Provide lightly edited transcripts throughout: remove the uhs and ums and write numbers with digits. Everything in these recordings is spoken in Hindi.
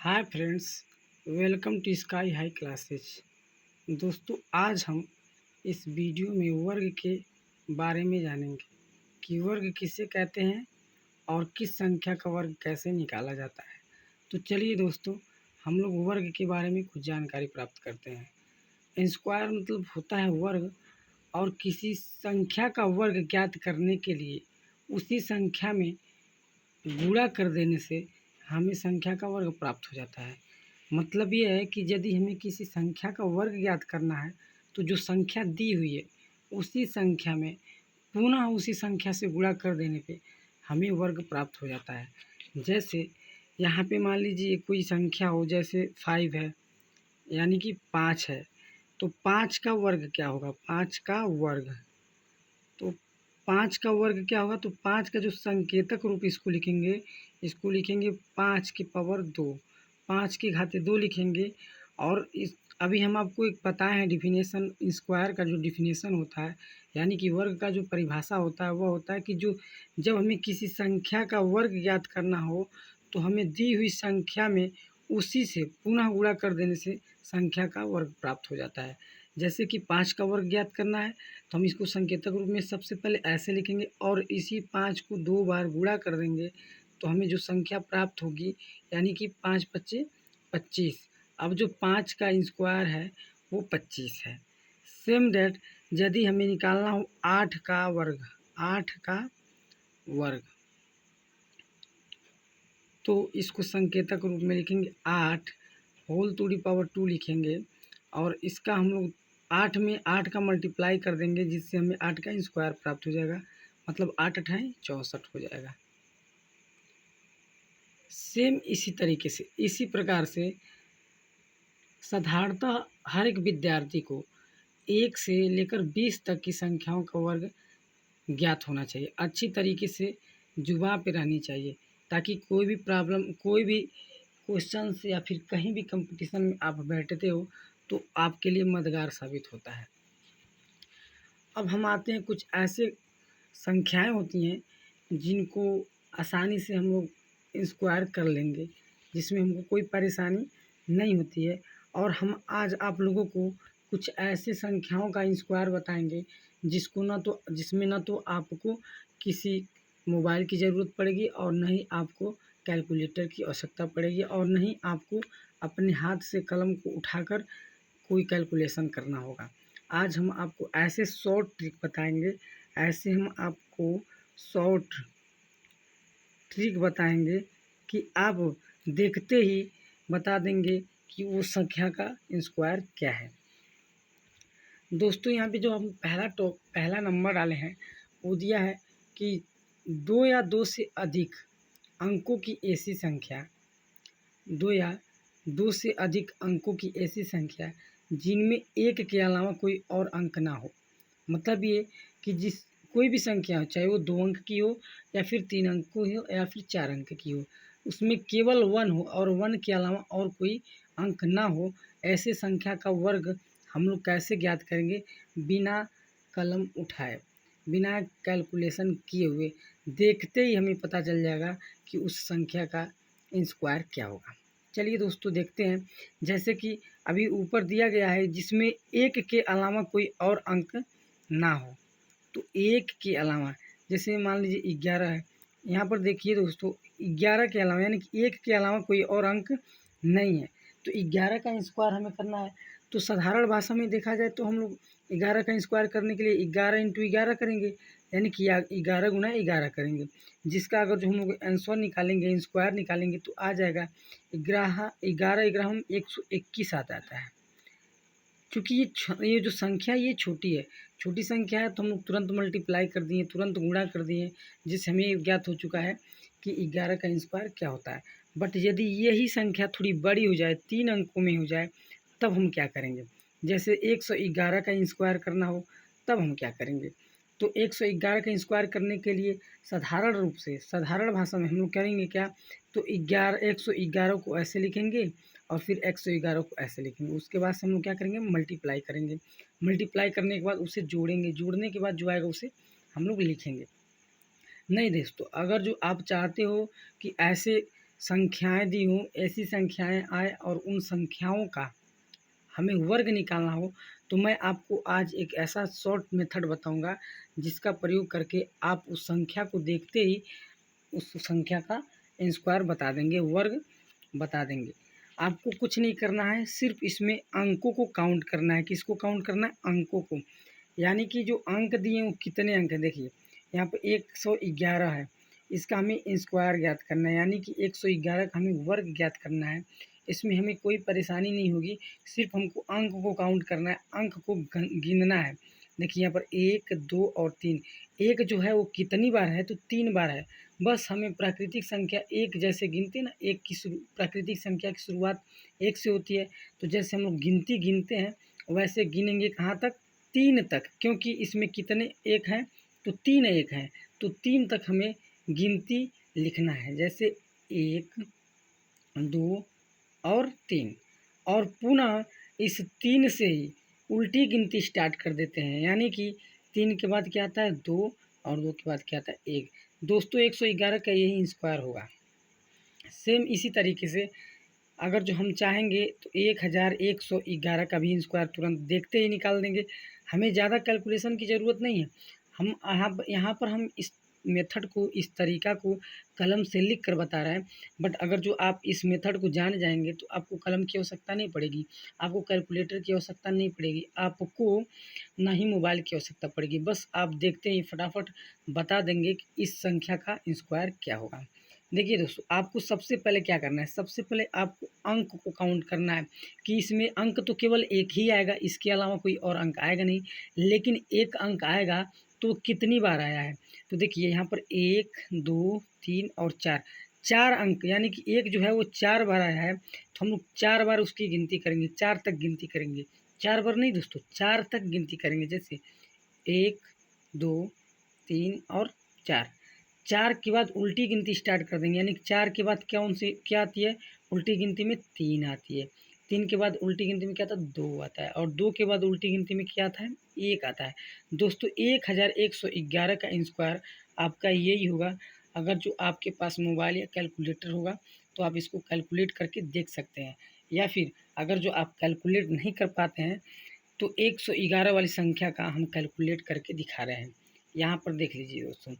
Hi friends, welcome to Sky High Classes. दोस्तों, आज हम इस वीडियो में वर्ग के बारे में जानेंगे कि वर्ग किसे कहते हैं और किस संख्या का वर्ग कैसे निकाला जाता है। तो चलिए दोस्तों, हम लोग वर्ग के बारे में कुछ जानकारी प्राप्त करते हैं। स्क्वायर मतलब होता है वर्ग, और किसी संख्या का वर्ग ज्ञात करने के लिए उसी संख्या में गुणा कर देने से हमें संख्या का वर्ग प्राप्त हो जाता है। मतलब ये है कि यदि हमें किसी संख्या का वर्ग ज्ञात करना है तो जो संख्या दी हुई है उसी संख्या में पुनः उसी संख्या से गुणा कर देने पे हमें वर्ग प्राप्त हो जाता है। जैसे यहाँ पे मान लीजिए कोई संख्या हो, जैसे 5 है यानी कि 5 है, तो 5 का वर्ग क्या होगा? 5 का वर्ग, तो 5 का वर्ग क्या होगा? तो 5 का जो संकेतक रूप इसको लिखेंगे 5 की पावर 2, 5 की घाते 2 लिखेंगे। और इस अभी हम आपको एक बताए हैं डिफिनेशन, स्क्वायर का जो डिफिनेशन होता है यानी कि वर्ग का जो परिभाषा होता है वह होता है कि जो जब हमें किसी संख्या का वर्ग ज्ञात करना हो तो हमें दी हुई संख्या में उसी से पुनः गुणा कर देने से संख्या का वर्ग प्राप्त हो जाता है। जैसे कि 5 का वर्ग ज्ञात करना है तो हम इसको संकेतक रूप में सबसे पहले ऐसे लिखेंगे और इसी 5 को 2 बार गुणा कर देंगे तो हमें जो संख्या प्राप्त होगी यानी कि 5 पच्चे 25। अब जो 5 का स्क्वायर है वो 25 है। सेम डेट यदि हमें निकालना हो 8 का वर्ग, 8 का वर्ग, तो इसको संकेतक रूप में लिखेंगे 8 होल टू दी पावर 2 लिखेंगे। और इसका हम लोग 8 में 8 का मल्टीप्लाई कर देंगे जिससे हमें 8 का स्क्वायर प्राप्त हो जाएगा, मतलब 8 अठाई 64 हो जाएगा। सेम इसी तरीके से इसी प्रकार से साधारणतः हर एक विद्यार्थी को 1 से लेकर 20 तक की संख्याओं का वर्ग ज्ञात होना चाहिए। अच्छी तरीके से जुबान पे रहनी चाहिए ताकि कोई भी प्रॉब्लम, कोई भी क्वेश्चन या फिर कहीं भी कंपटीशन में आप बैठते हो तो आपके लिए मददगार साबित होता है। अब हम आते हैं, कुछ ऐसे संख्याएं होती हैं जिनको आसानी से हम लोग स्क्वायर कर लेंगे, जिसमें हमको कोई परेशानी नहीं होती है। और हम आज आप लोगों को कुछ ऐसे संख्याओं का स्क्वायर बताएंगे जिसमें ना तो आपको किसी मोबाइल की ज़रूरत पड़ेगी और न ही आपको कैलकुलेटर की आवश्यकता पड़ेगी और न ही आपको अपने हाथ से कलम को उठाकर कोई कैलकुलेशन करना होगा। आज हम आपको ऐसे शॉर्ट ट्रिक बताएंगे, ऐसे हम आपको शॉर्ट ट्रिक बताएंगे कि आप देखते ही बता देंगे कि वो संख्या का स्क्वायर क्या है। दोस्तों, यहाँ पे जो हम पहला नंबर डाले हैं वो दिया है कि 2 या 2 से अधिक अंकों की ऐसी संख्या, 2 या 2 से अधिक अंकों की ऐसी संख्या जिनमें 1 के अलावा कोई और अंक ना हो। मतलब ये कि जिस कोई भी संख्या हो, चाहे वो 2 अंक की हो या फिर 3 अंक की हो या फिर 4 अंक की हो, उसमें केवल 1 हो और 1 के अलावा और कोई अंक ना हो, ऐसे संख्या का वर्ग हम लोग कैसे ज्ञात करेंगे? बिना कलम उठाए, बिना कैलकुलेशन किए हुए देखते ही हमें पता चल जाएगा कि उस संख्या का स्क्वायर क्या होगा। चलिए दोस्तों, देखते हैं। जैसे कि अभी ऊपर दिया गया है जिसमें 1 के अलावा कोई और अंक ना हो, तो 1 के अलावा जैसे मान लीजिए 11 है, यहाँ पर देखिए दोस्तों 11 के अलावा यानी कि 1 के अलावा कोई और अंक नहीं है, तो 11 का स्क्वायर हमें करना है। तो साधारण भाषा में देखा जाए तो हम लोग 11 का स्क्वायर करने के लिए 11 इंटू 11 करेंगे, यानी कि 11 गुना 11 करेंगे, जिसका अगर जो हम लोग आंसर निकालेंगे, स्क्वायर निकालेंगे तो आ जाएगा 11 11 11 121 आ जाता है। क्योंकि ये जो संख्या ये छोटी है, छोटी संख्या है तो हम लोग तुरंत मल्टीप्लाई कर दिए, तुरंत गुणा कर दिए, जिससे हमें ज्ञात हो चुका है कि 11 का स्क्वायर क्या होता है। बट यदि यही संख्या थोड़ी बड़ी हो जाए, 3 अंकों में हो जाए, तब हम क्या करेंगे? जैसे 111 का स्क्वायर करना हो तब हम क्या करेंगे? तो 111 का स्क्वायर करने के लिए साधारण रूप से, साधारण भाषा में हम लोग करेंगे क्या? तो 111 को ऐसे लिखेंगे और फिर 111 को ऐसे लिखेंगे। उसके बाद से हम लोग क्या करेंगे? मल्टीप्लाई करेंगे। मल्टीप्लाई करने के बाद उसे जोड़ेंगे, जोड़ने के बाद जो आएगा उसे हम लोग लिखेंगे। नहीं दोस्तों, अगर जो आप चाहते हो कि ऐसे संख्याएं दी हों, ऐसी संख्याएं आए और उन संख्याओं का हमें वर्ग निकालना हो, तो मैं आपको आज एक ऐसा शॉर्ट मेथड बताऊंगा जिसका प्रयोग करके आप उस संख्या को देखते ही उस संख्या का स्क्वायर बता देंगे, वर्ग बता देंगे। आपको कुछ नहीं करना है, सिर्फ इसमें अंकों को काउंट करना है। किसको काउंट करना है? अंकों को। यानी कि जो अंक दिए हैं वो कितने अंक हैं। देखिए यहाँ पर 111 है, इसका हमें स्क्वायर ज्ञात करना है, यानी कि 111 का हमें वर्ग ज्ञात करना है। इसमें हमें कोई परेशानी नहीं होगी, सिर्फ हमको अंक को काउंट करना है, अंक को गिनना है। देखिए यहाँ पर 1, 2 और 3, एक जो है वो कितनी बार है? तो 3 बार है। बस हमें प्राकृतिक संख्या एक जैसे गिनते हैं ना, एक की प्राकृतिक संख्या की शुरुआत एक से होती है, तो जैसे हम लोग गिनती गिनते हैं वैसे गिनेंगे कहाँ तक? 3 तक, क्योंकि इसमें कितने एक हैं? तो 3 एक हैं, तो 3 तक हमें गिनती लिखना है। जैसे 1, 2 और 3, और पुनः इस 3 से ही उल्टी गिनती स्टार्ट कर देते हैं, यानी कि 3 के बाद क्या आता है? 2, और 2 के बाद क्या आता है? 1। दोस्तों 111 का यही स्क्वायर होगा। सेम इसी तरीके से अगर जो हम चाहेंगे तो 1111 का भी स्क्वायर तुरंत देखते ही निकाल देंगे। हमें ज़्यादा कैलकुलेशन की ज़रूरत नहीं है। हम यहाँ पर हम इस मेथड को, इस तरीका को कलम से लिख कर बता रहे हैं, बट अगर जो आप इस मेथड को जान जाएंगे तो आपको कलम की आवश्यकता नहीं पड़ेगी, आपको कैलकुलेटर की आवश्यकता नहीं पड़ेगी, आपको ना ही मोबाइल की आवश्यकता पड़ेगी। बस आप देखते ही फटाफट बता देंगे कि इस संख्या का स्क्वायर क्या होगा। देखिए दोस्तों, आपको सबसे पहले क्या करना है? सबसे पहले आपको अंक को काउंट करना है कि इसमें अंक तो केवल एक ही आएगा, इसके अलावा कोई और अंक आएगा नहीं। लेकिन एक अंक आएगा तो कितनी बार आया है? तो देखिए यहाँ पर 1, 2, 3 और 4, 4 अंक, यानी कि एक जो है वो 4 बार आया है, तो हम लोग 4 बार उसकी गिनती करेंगे, 4 तक गिनती करेंगे। 4 बार नहीं दोस्तों, 4 तक गिनती करेंगे। जैसे 1, 2, 3 और 4। 4 के बाद उल्टी गिनती स्टार्ट कर देंगे, यानी 4 के बाद क्या आती है? उल्टी गिनती में 3 आती है। 3 के बाद उल्टी गिनती में क्या आता है? 2 आता है, और 2 के बाद उल्टी गिनती में क्या आता है? 1 आता है। दोस्तों 1111 का स्क्वायर आपका यही होगा। अगर जो आपके पास मोबाइल या कैलकुलेटर होगा तो आप इसको कैलकुलेट करके देख सकते हैं, या फिर अगर जो आप कैलकुलेट नहीं कर पाते हैं तो 111 वाली संख्या का हम कैलकुलेट करके दिखा रहे हैं। यहाँ पर देख लीजिए दोस्तों,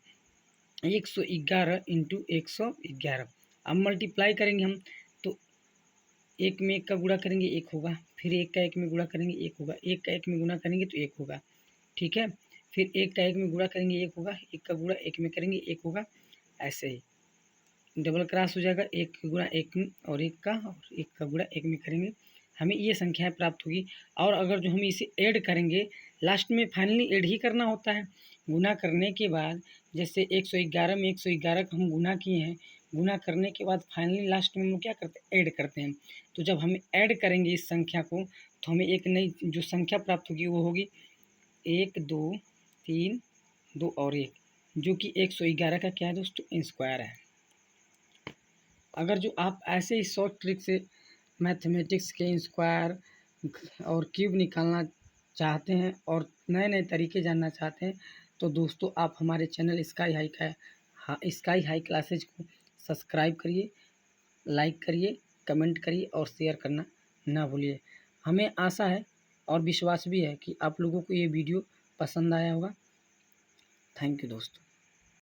111 इंटू 111, अब मल्टीप्लाई करेंगे हम तो एक में एक का गुणा करेंगे, एक होगा, फिर एक का एक में गुणा करेंगे, एक होगा, एक का एक में गुणा करेंगे तो एक होगा, ठीक है। फिर एक का एक में गुणा करेंगे, एक होगा, एक का गुणा एक में करेंगे, एक होगा। ऐसे ही डबल क्रॉस हो जाएगा, एक गुणा एक में और एक का गुणा एक में करेंगे, हमें ये संख्याएं प्राप्त होगी। और अगर जो हम इसे ऐड करेंगे, लास्ट में फाइनली ऐड ही करना होता है। गुना करने के बाद जैसे 111 में 111 का हम गुना किए हैं, गुना करने के बाद फाइनली लास्ट में हम लोग क्या करते हैं? ऐड करते हैं। तो जब हम ऐड करेंगे इस संख्या को तो हमें एक नई जो संख्या प्राप्त होगी वो होगी 1, 2, 3, 2 और 1, जो कि 111 का क्या है दोस्तों? स्क्वायर है। अगर जो आप ऐसे ही शॉर्ट ट्रिक से मैथमेटिक्स के स्क्वायर और क्यूब निकालना चाहते हैं और नए नए तरीके जानना चाहते हैं तो दोस्तों आप हमारे चैनल स्काई हाई क्लासेज को सब्सक्राइब करिए, लाइक करिए, कमेंट करिए और शेयर करना ना भूलिए। हमें आशा है और विश्वास भी है कि आप लोगों को ये वीडियो पसंद आया होगा। थैंक यू दोस्तों।